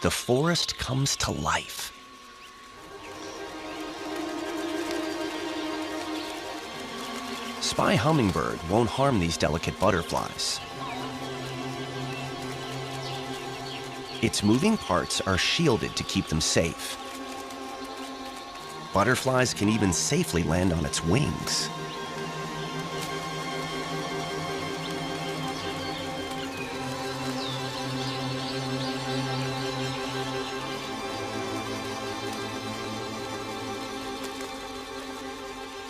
the forest comes to life. Spy hummingbird won't harm these delicate butterflies. Its moving parts are shielded to keep them safe. Butterflies can even safely land on its wings.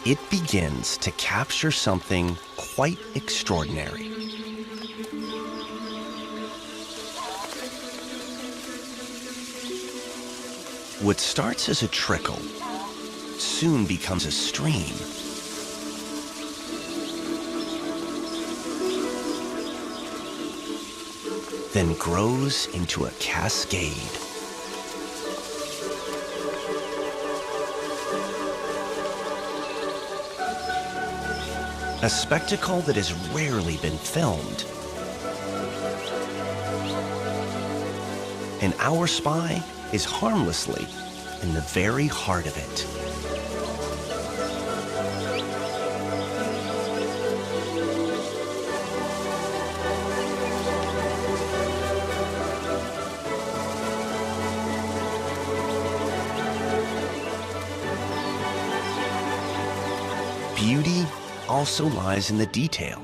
It begins to capture something quite extraordinary. What starts as a trickle soon becomes a stream. Then grows into a cascade. A spectacle that has rarely been filmed. And our spy is harmlessly in the very heart of it. Beauty also lies in the detail.